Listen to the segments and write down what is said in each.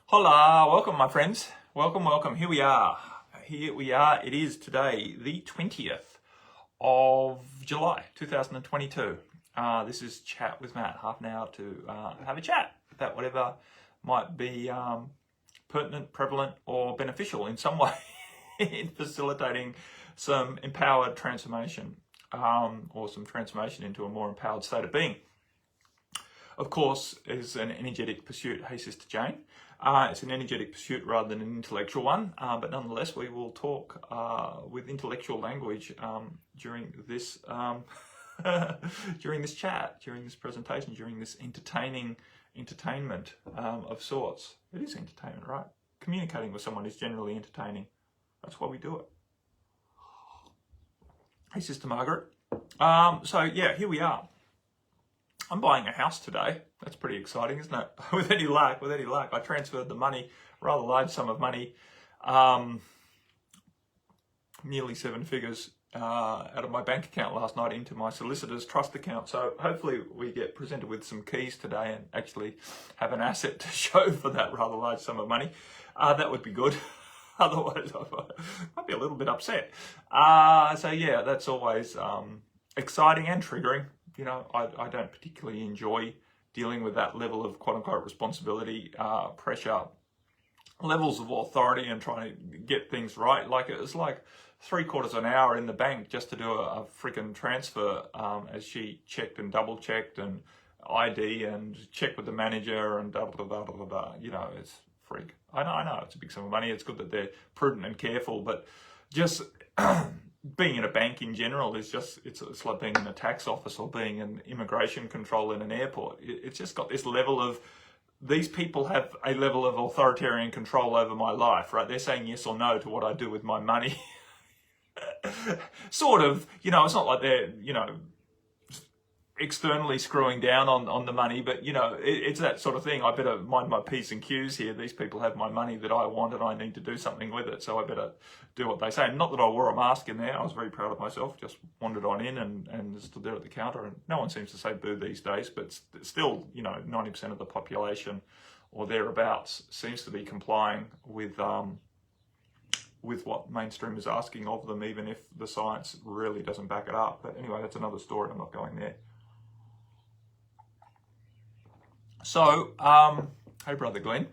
Hola, welcome my friends. Welcome. Here we are. It is today the 20th of July 2022. This is Chat with Matt, half an hour to have a chat about whatever might be pertinent, prevalent or beneficial in some way in facilitating some empowered transformation or some transformation into a more empowered state of being. Of course, is an energetic pursuit. Hey, Sister Jane. It's an energetic pursuit rather than an intellectual one, but nonetheless, we will talk with intellectual language during this during this chat, during this presentation, during this entertainment of sorts. It is entertainment, right? Communicating with someone is generally entertaining. That's why we do it. Hey, Sister Margaret. So yeah, here we are. I'm buying a house today. That's pretty exciting, isn't it? With any luck, I transferred the money, rather large sum of money, nearly 7 figures out of my bank account last night into my solicitor's trust account. So hopefully we get presented with some keys today and actually have an asset to show for that rather large sum of money. That would be good. Otherwise, I might be a little bit upset. So yeah, that's always exciting and triggering. You know, I don't particularly enjoy dealing with that level of quote-unquote responsibility, pressure, levels of authority and trying to get things right. Like it was like 3/4 of an hour in the bank just to do a freaking transfer as she checked and double-checked and ID and checked with the manager and da-da-da-da-da-da. You know, it's freak. I know it's a big sum of money. It's good that they're prudent and careful, but just... being in a bank in general is just, it's like being in a tax office or being in immigration control in an airport. It's just got this level of, these people have a level of authoritarian control over my life, right? They're saying yes or no to what I do with my money. Sort of, you know, it's not like they're, you know, externally screwing down on the money, but you know, it's that sort of thing. I better mind my P's and Q's here. These people have my money that I want and I need to do something with it, so I better do what they say. Not that I wore a mask in there. I was very proud of myself. Just wandered on in and stood there at the counter, and no one seems to say boo these days, but still, you know, 90% of the population or thereabouts seems to be complying with what mainstream is asking of them, even if the science really doesn't back it up. But anyway, that's another story. I'm not going there. So, hey brother Glenn.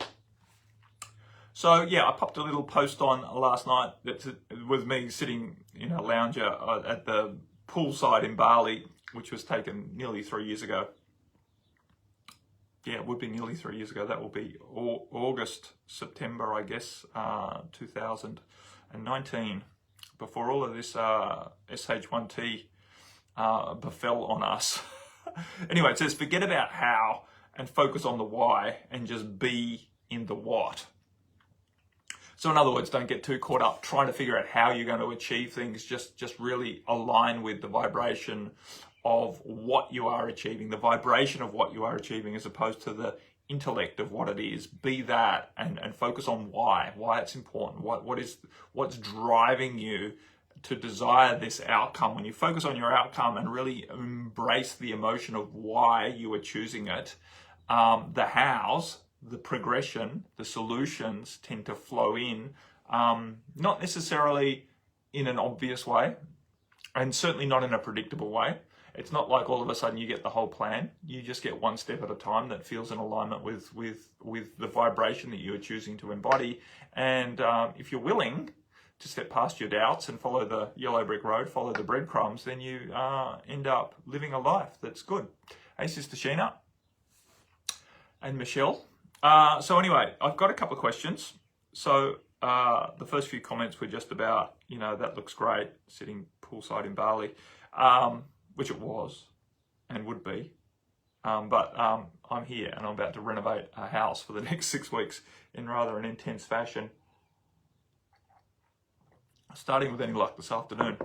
So yeah, I popped a little post on last night that with me sitting in a lounger at the poolside in Bali, which was taken nearly 3 years ago. Yeah, it would be nearly 3 years ago. That will be August, September, I guess, 2019, before all of this SH1T befell on us. Anyway, it says, forget about how and focus on the why and just be in the what. So in other words, don't get too caught up trying to figure out how you're going to achieve things. Just really align with the vibration of what you are achieving, the vibration of what you are achieving, as opposed to the intellect of what it is. Be that and focus on why it's important. What's driving you to desire this outcome. When you focus on your outcome and really embrace the emotion of why you are choosing it, the hows, the progression, the solutions tend to flow in, not necessarily in an obvious way, and certainly not in a predictable way. It's not like all of a sudden you get the whole plan. You just get one step at a time that feels in alignment with the vibration that you are choosing to embody. And if you're willing to step past your doubts and follow the yellow brick road, follow the breadcrumbs, then you end up living a life that's good. Hey, Sister Sheena and Michelle. So anyway, I've got a couple of questions. So the first few comments were just about, you know, that looks great, sitting poolside in Bali, which it was and would be. But I'm here and I'm about to renovate a house for the next 6 weeks in rather an intense fashion. Starting with any luck this afternoon,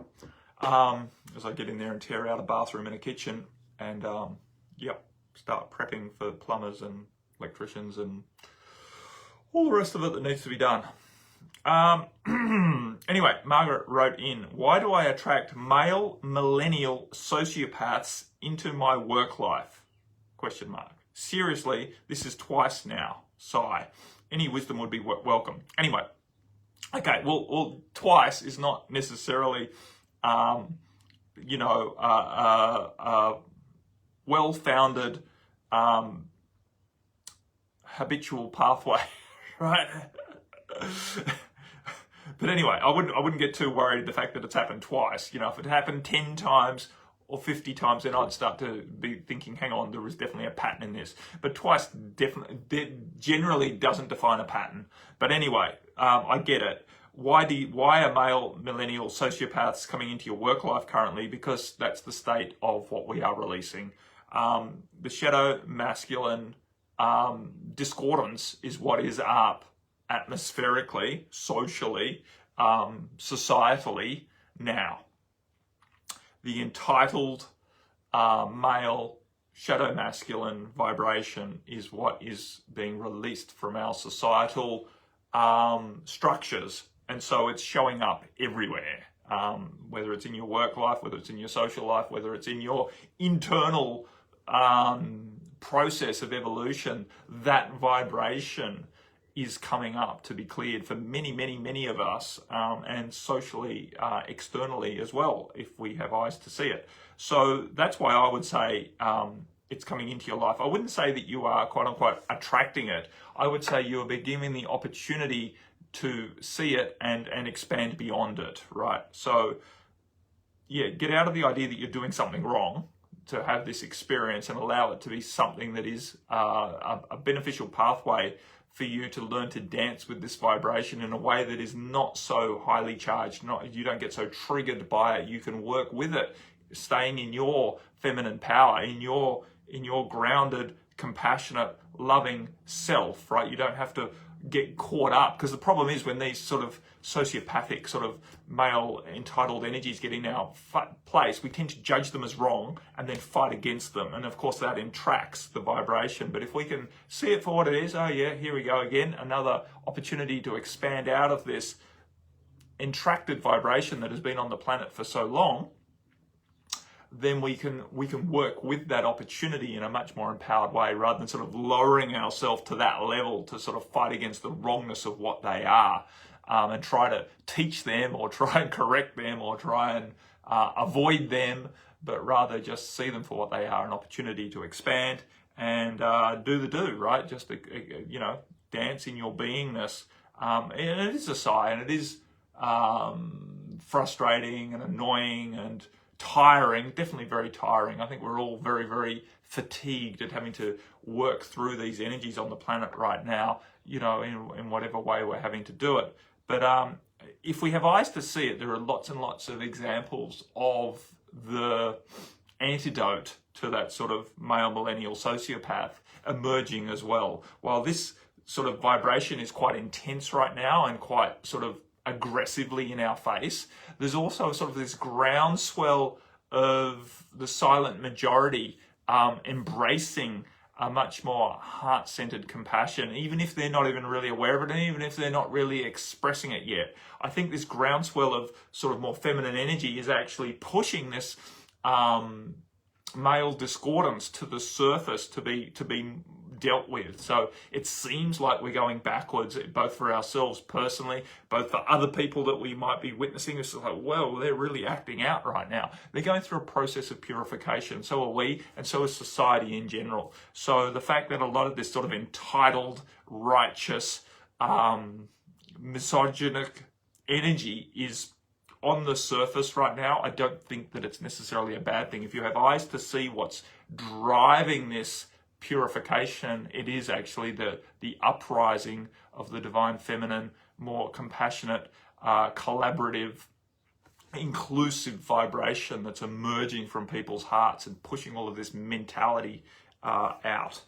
as I get in there and tear out a bathroom and a kitchen and, start prepping for plumbers and electricians and all the rest of it that needs to be done. Anyway, Margaret wrote in, why do I attract male millennial sociopaths into my work life? Question mark. Seriously, this is twice now. Sigh. any wisdom would be welcome. Anyway, okay, well, twice is not necessarily, well-founded, habitual pathway, right? But anyway, I wouldn't get too worried the fact that it's happened twice. You know, if it happened 10 times or 50 times, then I'd start to be thinking, hang on, there is definitely a pattern in this. But twice definitely generally doesn't define a pattern. But anyway, I get it. Why are male millennial sociopaths coming into your work life currently? Because that's the state of what we are releasing. The shadow masculine discordance is what is up atmospherically, socially, societally now. The entitled male shadow masculine vibration is what is being released from our societal structures, and so it's showing up everywhere, whether it's in your work life, whether it's in your social life, whether it's in your internal process of evolution. That vibration is coming up to be cleared for many of us, and socially, externally as well, if we have eyes to see it. So that's why I would say it's coming into your life. I wouldn't say that you are, quote unquote, attracting it. I would say you are being given the opportunity to see it and expand beyond it, right? So yeah, get out of the idea that you're doing something wrong to have this experience, and allow it to be something that is a beneficial pathway for you to learn to dance with this vibration in a way that is not so highly charged. You don't get so triggered by it. You can work with it, staying in your feminine power, in your grounded, compassionate, loving self, right? You don't have to get caught up, because the problem is when these sort of sociopathic sort of male entitled energies get in our place, we tend to judge them as wrong and then fight against them, and of course that entracts the vibration. But if we can see it for what it is, oh yeah, here we go again, another opportunity to expand out of this entracted vibration that has been on the planet for so long, then we can work with that opportunity in a much more empowered way, rather than sort of lowering ourselves to that level to sort of fight against the wrongness of what they are, and try to teach them or try and correct them or try and avoid them, but rather just see them for what they are, an opportunity to expand and do the do, right? Just to, dance in your beingness. And it is a sigh, and it is frustrating and annoying and tiring, definitely very tiring. I think we're all very fatigued at having to work through these energies on the planet right now, in whatever way we're having to do it. But if we have eyes to see it, there are lots and lots of examples of the antidote to that sort of male millennial sociopath emerging as well. While this sort of vibration is quite intense right now and quite sort of aggressively in our face, there's also sort of this groundswell of the silent majority embracing a much more heart-centered compassion, even if they're not even really aware of it, and even if they're not really expressing it yet. I think this groundswell of sort of more feminine energy is actually pushing this male discordance to the surface to be dealt with. So it seems like we're going backwards, both for ourselves personally, both for other people that we might be witnessing. It's like, well, they're really acting out right now. They're going through a process of purification. So are we, and so is society in general. So the fact that a lot of this sort of entitled, righteous, misogynic energy is on the surface right now, I don't think that it's necessarily a bad thing. If you have eyes to see what's driving this purification, it is actually the uprising of the divine feminine, more compassionate, collaborative, inclusive vibration that's emerging from people's hearts and pushing all of this mentality out.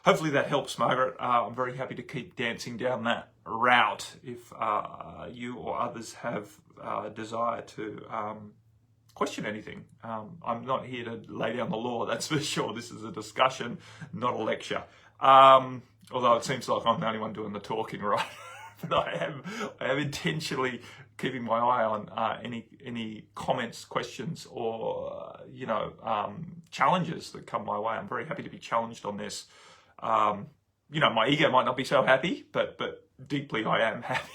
Hopefully that helps, Margaret. I'm very happy to keep dancing down that route if you or others have a desire to question anything. I'm not here to lay down the law, that's for sure. This is a discussion, not a lecture. Although it seems like I'm the only one doing the talking, right? But I am intentionally keeping my eye on any comments, questions, or challenges that come my way. I'm very happy to be challenged on this. my ego might not be so happy, but deeply I am happy.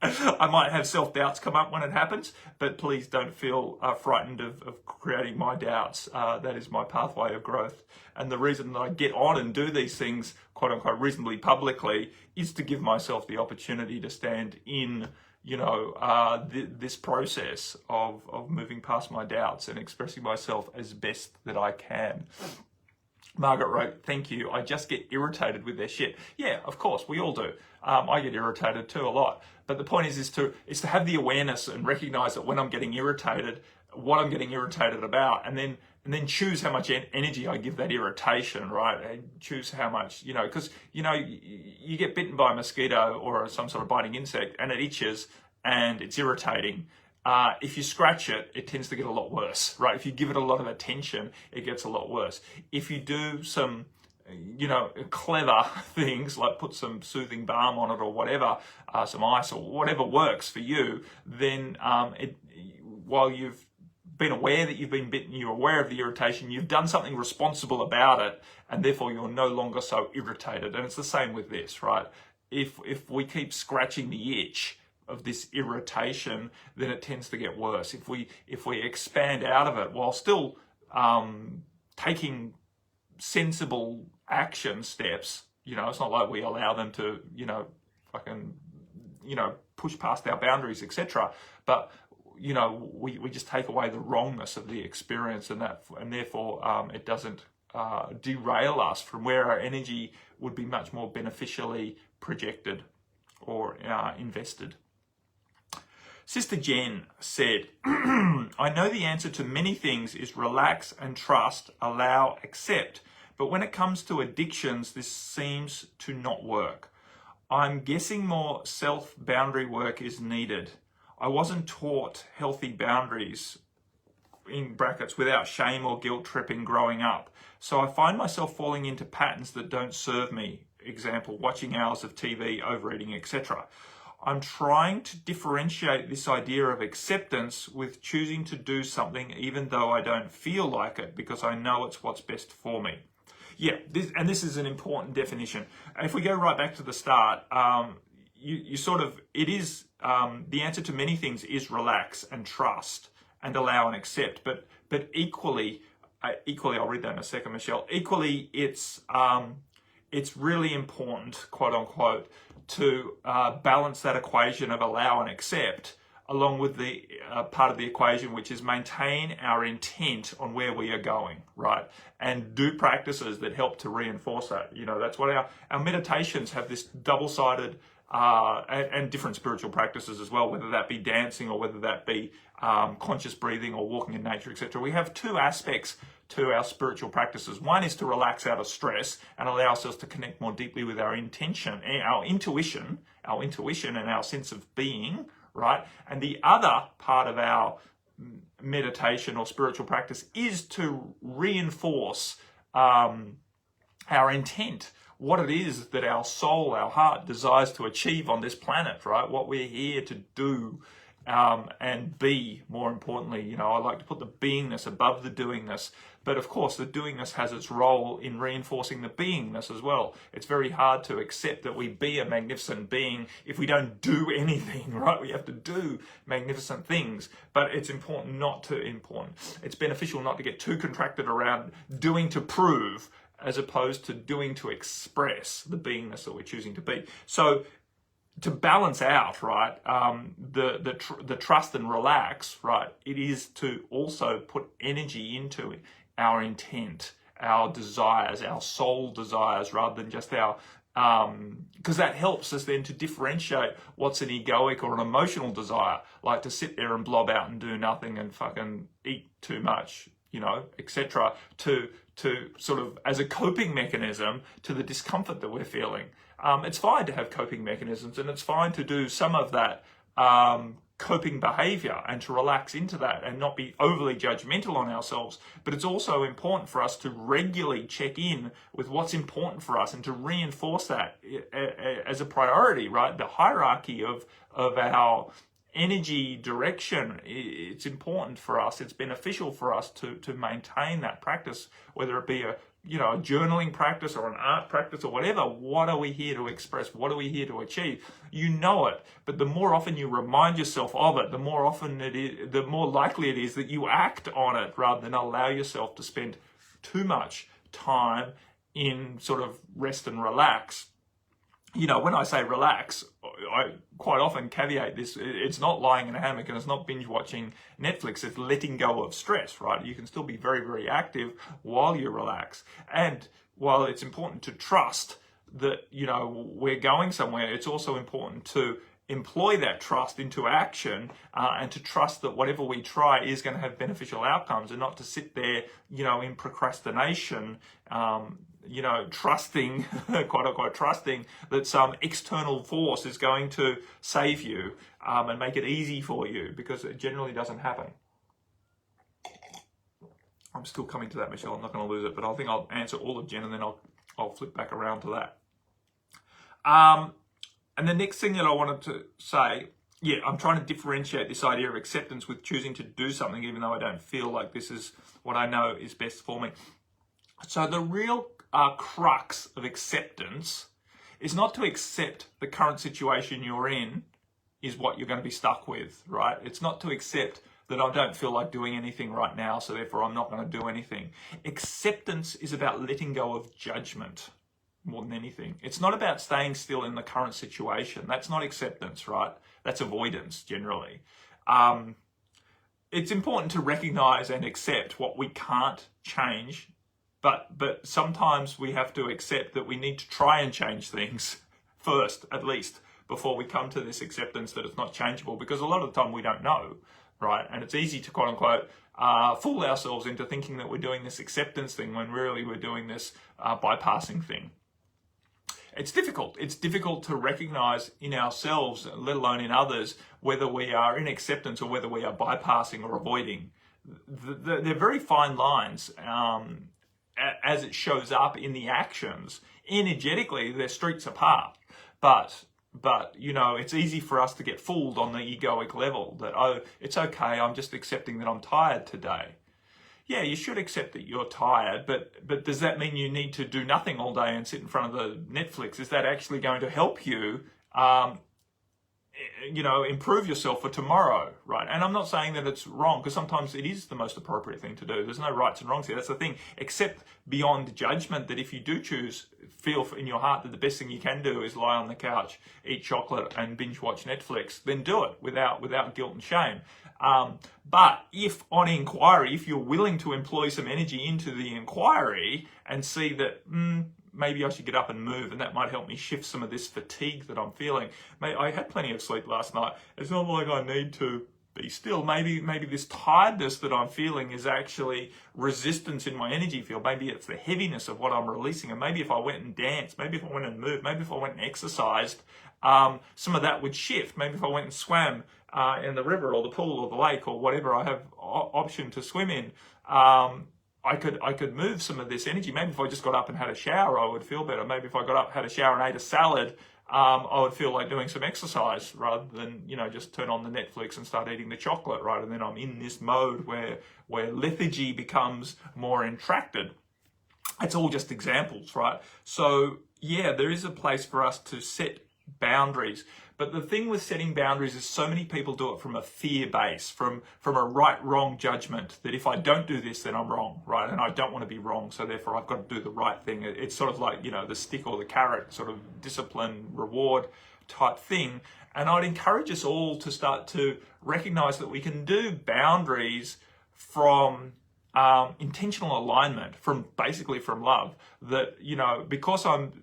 I might have self-doubts come up when it happens, but please don't feel frightened of creating my doubts. That is my pathway of growth. And the reason that I get on and do these things, quote unquote, reasonably publicly, is to give myself the opportunity to stand in, this process of moving past my doubts and expressing myself as best that I can. Margaret wrote, thank you. I just get irritated with their shit. Yeah, of course, we all do. I get irritated too a lot. But the point is to have the awareness and recognize that when I'm getting irritated, what I'm getting irritated about, and then choose how much energy I give that irritation, right? And choose how much, because, you get bitten by a mosquito or some sort of biting insect and it itches and it's irritating. If you scratch it, it tends to get a lot worse, right? If you give it a lot of attention, it gets a lot worse. If you do some, clever things like put some soothing balm on it or whatever, some ice or whatever works for you, then while you've been aware that you've been bitten, you're aware of the irritation, you've done something responsible about it, and therefore you're no longer so irritated. And it's the same with this, right? If we keep scratching the itch of this irritation, then it tends to get worse. If we expand out of it while still taking sensible action steps, it's not like we allow them to, push past our boundaries, etc. But we just take away the wrongness of the experience, and therefore it doesn't derail us from where our energy would be much more beneficially projected or invested. Sister Jen said, I know the answer to many things is relax and trust, allow, accept. But when it comes to addictions, this seems to not work. I'm guessing more self-boundary work is needed. I wasn't taught healthy boundaries, in brackets, without shame or guilt tripping growing up. So I find myself falling into patterns that don't serve me. Example, watching hours of TV, overeating, etc. I'm trying to differentiate this idea of acceptance with choosing to do something even though I don't feel like it, because I know it's what's best for me. Yeah, this is an important definition. If we go right back to the start, the answer to many things is relax and trust and allow and accept. But equally, I'll read that in a second, Michelle. Equally, it's really important, quote unquote, to balance that equation of allow and accept along with the part of the equation, which is maintain our intent on where we are going, right? And do practices that help to reinforce that. That's what our meditations have, this double-sided and different spiritual practices as well, whether that be dancing or whether that be conscious breathing or walking in nature, etc. We have two aspects to our spiritual practices. One is to relax out of stress and allow ourselves to connect more deeply with our intention, our intuition and our sense of being, right? And the other part of our meditation or spiritual practice is to reinforce our intent, what it is that our soul, our heart desires to achieve on this planet, right? What we're here to do and be, more importantly. I like to put the beingness above the doingness. But of course, the doingness has its role in reinforcing the beingness as well. It's very hard to accept that we be a magnificent being if we don't do anything, right? We have to do magnificent things, but it's it's beneficial not to get too contracted around doing to prove, as opposed to doing to express the beingness that we're choosing to be. So to balance out, right, the trust and relax, right, it is to also put energy into our intent, our desires, our soul desires, rather than just our, because that helps us then to differentiate what's an egoic or an emotional desire, like to sit there and blob out and do nothing and fucking eat too much, etc., to sort of as a coping mechanism to the discomfort that we're feeling. It's fine to have coping mechanisms, and it's fine to do some of that coping behavior and to relax into that and not be overly judgmental on ourselves. But it's also important for us to regularly check in with what's important for us and to reinforce that as a priority, right? The hierarchy of our energy direction, it's important for us, it's beneficial for us to maintain that practice, whether it be a journaling practice or an art practice or whatever. What are we here to express? What are we here to achieve? You know it, but the more often you remind yourself of it, the more often the more likely it is that you act on it rather than allow yourself to spend too much time in sort of rest and relax. When I say relax, I quite often caveat this. It's not lying in a hammock and it's not binge watching Netflix. It's letting go of stress, right? You can still be very, very active while you relax. And while it's important to trust that, we're going somewhere, it's also important to employ that trust into action and to trust that whatever we try is going to have beneficial outcomes, and not to sit there, in procrastination, trusting, quote unquote, trusting that some external force is going to save you and make it easy for you, because it generally doesn't happen. I'm still coming to that, Michelle. I'm not going to lose it, but I think I'll answer all of Jen and then I'll flip back around to that. And the next thing that I wanted to say, I'm trying to differentiate this idea of acceptance with choosing to do something, even though I don't feel like this is what I know is best for me. So the real crux of acceptance is not to accept the current situation you're in is what you're going to be stuck with, right? It's not to accept that I don't feel like doing anything right now, so therefore I'm not going to do anything. Acceptance is about letting go of judgment more than anything. It's not about staying still in the current situation. That's not acceptance, right? That's avoidance generally. It's important to recognize and accept what we can't change, but sometimes we have to accept that we need to try and change things first, at least, before we come to this acceptance that it's not changeable, because a lot of the time we don't know, right? And it's easy to, quote unquote, fool ourselves into thinking that we're doing this acceptance thing when really we're doing this bypassing thing. It's difficult. It's difficult to recognize in ourselves, let alone in others, whether we are in acceptance or whether we are bypassing or avoiding. They're very fine lines as it shows up in the actions. Energetically, they're streets apart. But it's easy for us to get fooled on the egoic level that, oh, it's okay, I'm just accepting that I'm tired today. Yeah, you should accept that you're tired, but does that mean you need to do nothing all day and sit in front of the Netflix? Is that actually going to help you, improve yourself for tomorrow, right? And I'm not saying that it's wrong, because sometimes it is the most appropriate thing to do. There's no rights and wrongs here. That's the thing. Accept beyond judgment that if you do feel in your heart that the best thing you can do is lie on the couch, eat chocolate and binge watch Netflix, then do it without guilt and shame. But if on inquiry, if you're willing to employ some energy into the inquiry and see that maybe I should get up and move, and that might help me shift some of this fatigue that I'm feeling. I had plenty of sleep last night. It's not like I need to be still. Maybe this tiredness that I'm feeling is actually resistance in my energy field. Maybe it's the heaviness of what I'm releasing. And maybe if I went and danced, maybe if I went and moved, maybe if I went and exercised, some of that would shift. Maybe if I went and swam in the river or the pool or the lake or whatever I have option to swim in, I could move some of this energy. Maybe if I just got up and had a shower, I would feel better. Maybe if I got up, had a shower and ate a salad, I would feel like doing some exercise rather than, just turn on the Netflix and start eating the chocolate, right? And then I'm in this mode where lethargy becomes more entracted. It's all just examples, right? So yeah, there is a place for us to set boundaries. But the thing with setting boundaries is so many people do it from a fear base, from a right-wrong judgment that if I don't do this, then I'm wrong, right? And I don't want to be wrong, so therefore I've got to do the right thing. It's sort of like, the stick or the carrot sort of discipline, reward type thing. And I'd encourage us all to start to recognize that we can do boundaries from intentional alignment, from love. That, because I'm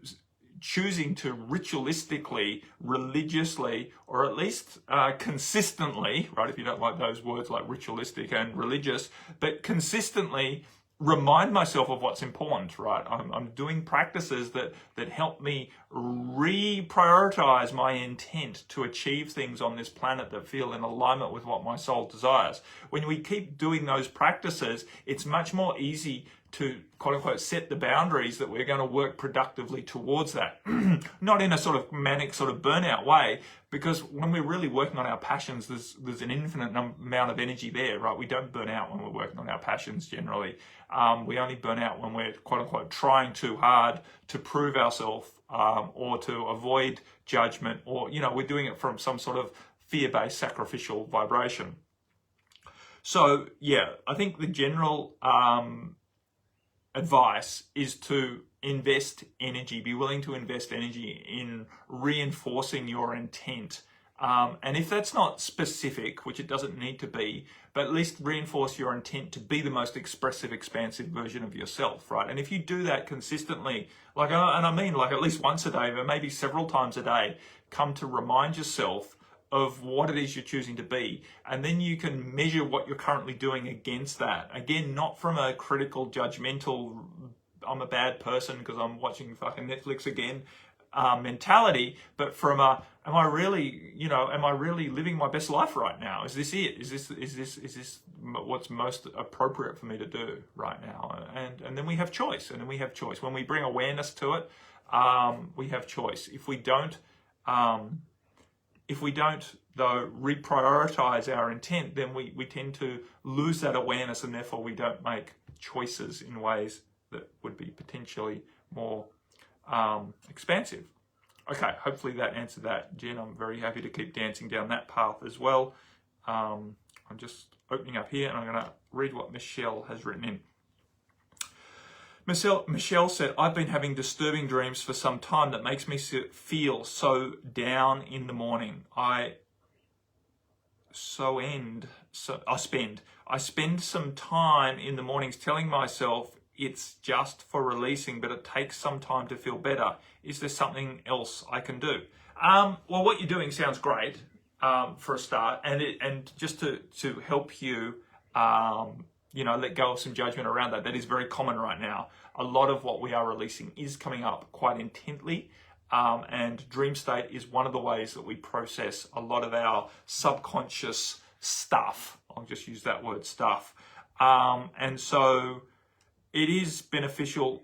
choosing to ritualistically, religiously, or at least consistently, right, if you don't like those words like ritualistic and religious, but consistently remind myself of what's important, right? I'm doing practices that help me reprioritize my intent to achieve things on this planet that feel in alignment with what my soul desires. When we keep doing those practices, it's much more easy quote unquote set the boundaries that we're going to work productively towards that. Not in a sort of manic sort of burnout way, because when we're really working on our passions, there's an infinite amount of energy there, right? We don't burn out when we're working on our passions generally. We only burn out when we're quote unquote trying too hard to prove ourselves, or to avoid judgment, or, you know, we're doing it from some sort of fear-based sacrificial vibration. So yeah, I think the general advice is to invest energy, be willing to invest energy in reinforcing your intent. And if that's not specific, which it doesn't need to be, but at least reinforce your intent to be the most expressive, expansive version of yourself, right? And if you do that consistently, like, and I mean like at least once a day, but maybe several times a day, come to remind yourself of what it is you're choosing to be, and then you can measure what you're currently doing against that. Again, not from a critical, judgmental, I'm a bad person because I'm watching fucking Netflix again mentality, but from a, am I really living my best life right now? Is this it? Is this what's most appropriate for me to do right now? And then we have choice, and then we have choice. When we bring awareness to it, we have choice. If we don't though reprioritize our intent, then we tend to lose that awareness, and therefore we don't make choices in ways that would be potentially more expansive. Okay, hopefully that answered that, Jen. I'm very happy to keep dancing down that path as well. I'm just opening up here, and I'm going to read what Michelle has written in. Michelle said, I've been having disturbing dreams for some time that makes me feel so down in the morning. I spend some time in the mornings telling myself it's just for releasing, but it takes some time to feel better. Is there something else I can do? Well, what you're doing sounds great for a start, and just to help you, let go of some judgment around that. That is very common right now. A lot of what we are releasing is coming up quite intently, and dream state is one of the ways that we process a lot of our subconscious stuff. I'll just use that word, stuff. And so it is beneficial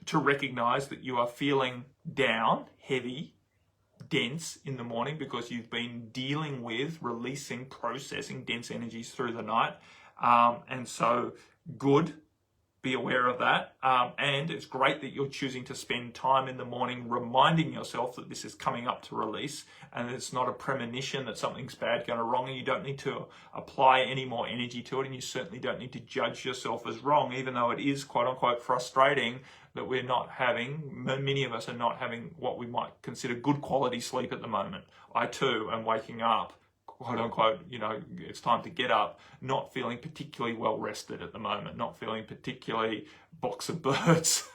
to recognize that you are feeling down, heavy, dense in the morning because you've been dealing with releasing, processing dense energies through the night. And so good, be aware of that. And it's great that you're choosing to spend time in the morning reminding yourself that this is coming up to release, and it's not a premonition that something's bad going wrong, and you don't need to apply any more energy to it, and you certainly don't need to judge yourself as wrong, even though it is quote unquote frustrating that we're not having, many of us are not having what we might consider good quality sleep at the moment. I too am waking up, quote unquote, it's time to get up, not feeling particularly well rested at the moment, not feeling particularly box of birds.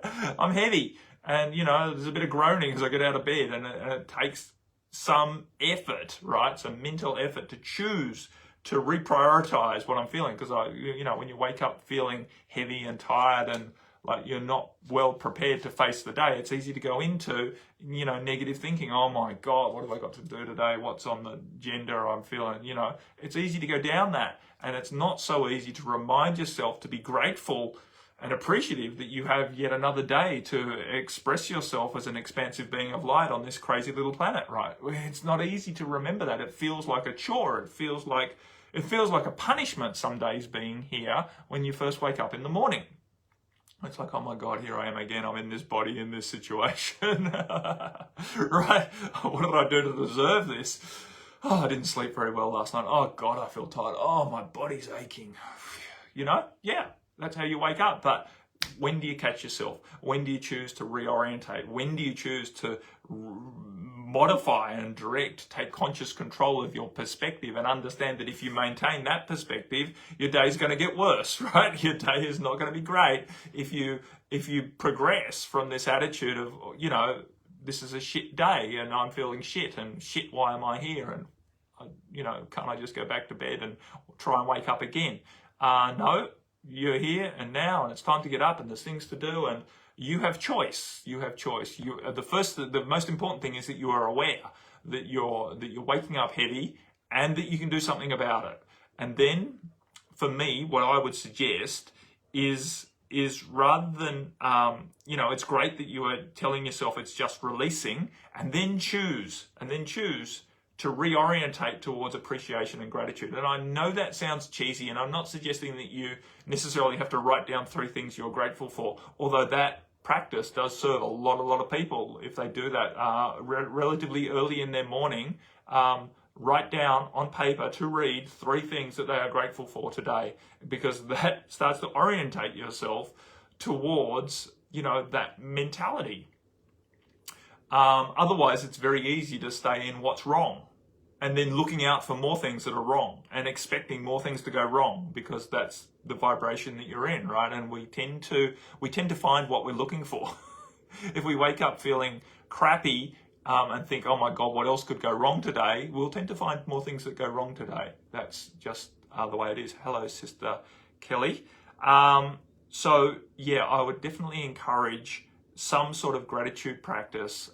I'm heavy, and there's a bit of groaning as I get out of bed, and it takes some effort, right? Some mental effort to choose to reprioritize what I'm feeling, because when you wake up feeling heavy and tired and like you're not well prepared to face the day, it's easy to go into, negative thinking. Oh my God, what have I got to do today? What's on the agenda? I'm feeling, it's easy to go down that. And it's not so easy to remind yourself to be grateful and appreciative that you have yet another day to express yourself as an expansive being of light on this crazy little planet, right? It's not easy to remember that. It feels like a chore. It feels like a punishment some days being here when you first wake up in the morning. It's like, oh my God, here I am again. I'm in this body, in this situation, right? What did I do to deserve this? Oh, I didn't sleep very well last night. Oh God, I feel tired. Oh, my body's aching. Yeah, that's how you wake up. But when do you catch yourself? When do you choose to reorientate? When do you choose to modify and direct, take conscious control of your perspective, and understand that if you maintain that perspective, your day's going to get worse, right? Your day is not going to be great if you progress from this attitude of, this is a shit day and I'm feeling shit, and shit, why am I here? And, can't I just go back to bed and try and wake up again? No, you're here and now, and it's time to get up, and there's things to do, and you have choice. You have choice. The most important thing is that you are aware that you're waking up heavy, and that you can do something about it. And then, for me, what I would suggest is is rather than, it's great that you are telling yourself it's just releasing, and then choose to reorientate towards appreciation and gratitude. And I know that sounds cheesy, and I'm not suggesting that you necessarily have to write down 3 things you're grateful for, although that practice does serve a lot of people if they do that relatively early in their morning. Write down on paper to read 3 things that they are grateful for today, because that starts to orientate yourself towards, that mentality. Otherwise, it's very easy to stay in what's wrong and then looking out for more things that are wrong and expecting more things to go wrong, because that's the vibration that you're in, right? And we tend to find what we're looking for. If we wake up feeling crappy and think, oh my God, what else could go wrong today? We'll tend to find more things that go wrong today. That's just the way it is. Hello, Sister Kelly. So yeah, I would definitely encourage some sort of gratitude practice,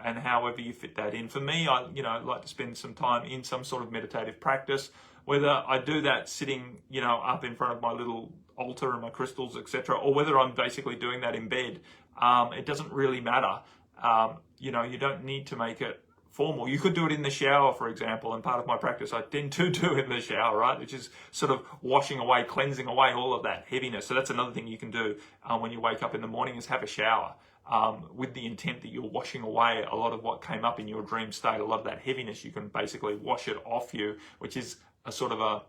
and however you fit that in. For me, I like to spend some time in some sort of meditative practice, whether I do that sitting up in front of my little altar and my crystals, etc., or whether I'm basically doing that in bed. It doesn't really matter. You don't need to make it formal. You could do it in the shower, for example, and part of my practice I tend to do in the shower, right, which is sort of washing away, cleansing away all of that heaviness. So that's another thing you can do when you wake up in the morning, is have a shower with the intent that you're washing away a lot of what came up in your dream state. A lot of that heaviness, you can basically wash it off you, which is a sort of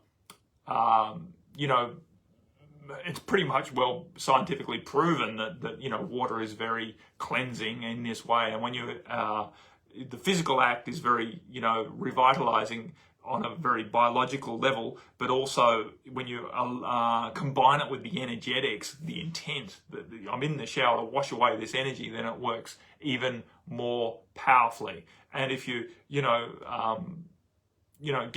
it's pretty much well scientifically proven that water is very cleansing in this way. And when you the physical act is very revitalizing on a very biological level, but also when you combine it with the energetics, the intent that I'm in the shower to wash away this energy, then it works even more powerfully. And if you get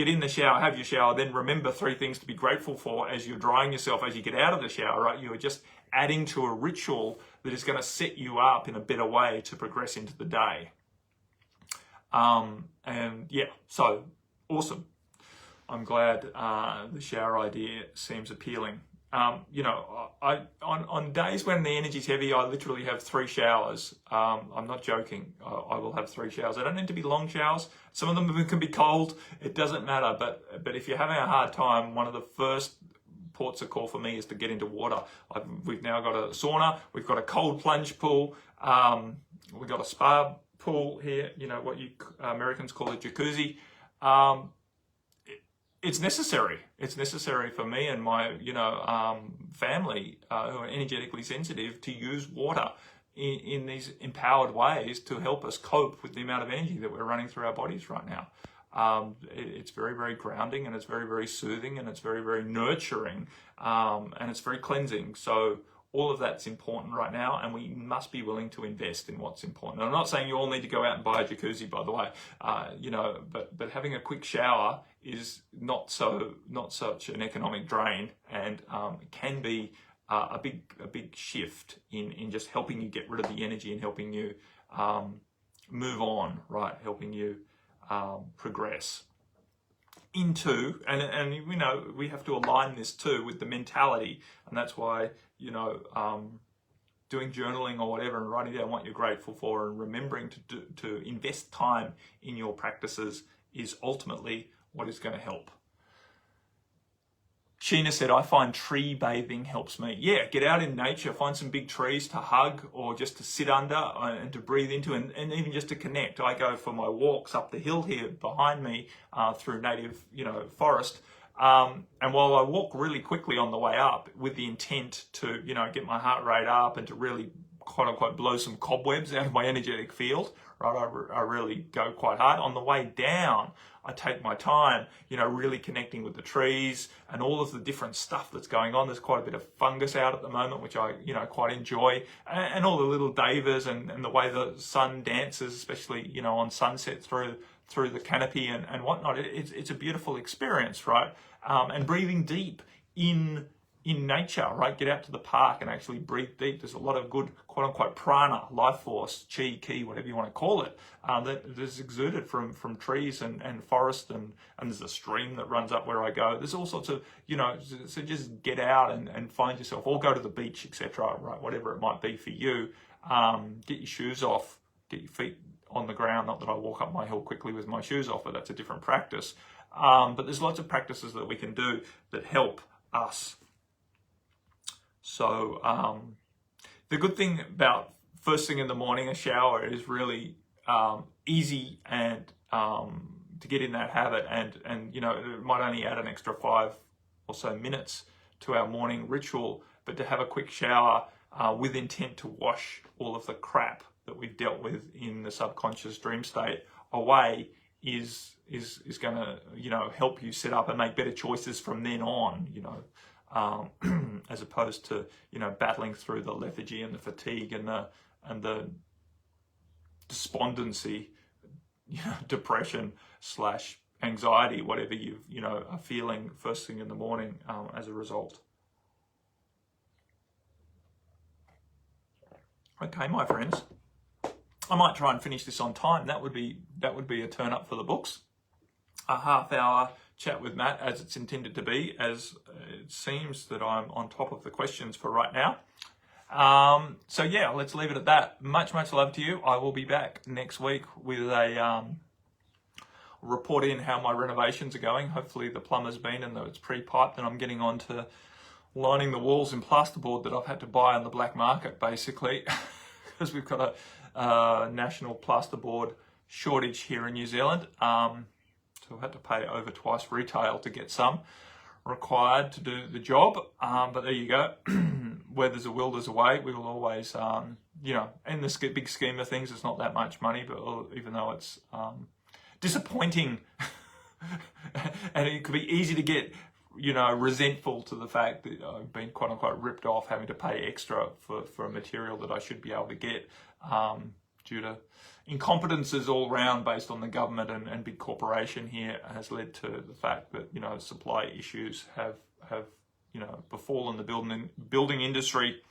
in the shower, have your shower, then remember 3 things to be grateful for as you're drying yourself, as you get out of the shower, right? You are just adding to a ritual that is going to set you up in a better way to progress into the day. And yeah, so awesome. I'm glad the shower idea seems appealing. On days when the energy's heavy, I literally have 3 showers. I'm not joking. I will have 3 showers. They don't need to be long showers. Some of them can be cold. It doesn't matter. But if you're having a hard time, one of the first ports of call for me is to get into water. We've now got a sauna. We've got a cold plunge pool. We've got a spa pool here. What you Americans call a jacuzzi. It's necessary. It's necessary for me and my, family who are energetically sensitive to use water in these empowered ways to help us cope with the amount of energy that we're running through our bodies right now. It's very, very grounding, and it's very, very soothing, and it's very, very nurturing, and it's very cleansing. So all of that's important right now, and we must be willing to invest in what's important. And I'm not saying you all need to go out and buy a jacuzzi, by the way, but having a quick shower is not such an economic drain, and can be a big shift in just helping you get rid of the energy and helping you move on, right? Helping you progress into, and we have to align this too with the mentality, and that's why doing journaling or whatever and writing down what you're grateful for and remembering to invest time in your practices is ultimately what is going to help. Sheena said, I find tree bathing helps me. Yeah, get out in nature, find some big trees to hug or just to sit under and to breathe into, and even just to connect. I go for my walks up the hill here behind me through native, forest. And while I walk really quickly on the way up with the intent to, get my heart rate up and to really quote unquote blow some cobwebs out of my energetic field, right? I really go quite hard. On the way down, I take my time, really connecting with the trees and all of the different stuff that's going on. There's quite a bit of fungus out at the moment, which I, quite enjoy, and all the little davas and the way the sun dances, especially, on sunset through the canopy and whatnot. It's a beautiful experience, right? And breathing deep in in nature, right? Get out to the park and actually breathe deep. There's a lot of good, quote unquote, prana, life force, chi, ki, whatever you want to call it, that is exuded from trees and forest, and there's a stream that runs up where I go. There's all sorts of, so just get out and find yourself, or go to the beach, etc., right? Whatever it might be for you. Get your shoes off, get your feet on the ground. Not that I walk up my hill quickly with my shoes off, but that's a different practice. But there's lots of practices that we can do that help us. So the good thing about first thing in the morning, a shower, is really easy and to get in that habit, and it might only add an extra 5 or so minutes to our morning ritual, but to have a quick shower with intent to wash all of the crap that we've dealt with in the subconscious dream state away is going to help you set up and make better choices from then on, as opposed to battling through the lethargy and the fatigue and the despondency, depression / anxiety, whatever you are feeling first thing in the morning as a result. Okay, my friends, I might try and finish this on time. That would be a turn up for the books. A half-hour chat with Matt, as it's intended to be, as it seems that I'm on top of the questions for right now. So yeah, let's leave it at that. Much love to you. I will be back next week with a report in how my renovations are going. Hopefully the plumber's been, and though it's pre-piped, and I'm getting on to lining the walls in plasterboard that I've had to buy on the black market, basically, because we've got a national plasterboard shortage here in New Zealand. So I've had to pay over twice retail to get some required to do the job. But there you go. Where there's a will, there's a way. We will always, in this big scheme of things, it's not that much money, but even though it's disappointing and it could be easy to get, resentful to the fact that I've been quote unquote ripped off, having to pay extra for a material that I should be able to get, due to incompetences all round based on the government and big corporation here, has led to the fact that supply issues have befallen the building industry.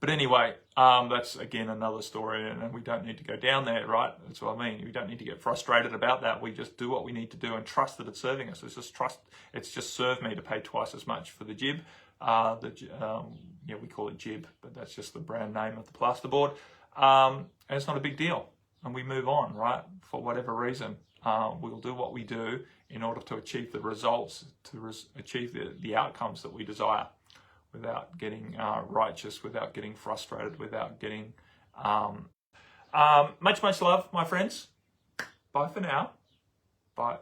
But anyway, that's again another story, and we don't need to go down there, right? That's what I mean. We don't need to get frustrated about that. We just do what we need to do and trust that it's serving us. It's just served me to pay twice as much for the jib. We call it jib, but that's just the brand name of the plasterboard. And it's not a big deal, and we move on, right? For whatever reason, we'll do what we do in order to achieve the results, to achieve the outcomes that we desire, without getting righteous, without getting frustrated, without getting... much love, my friends. Bye for now. Bye.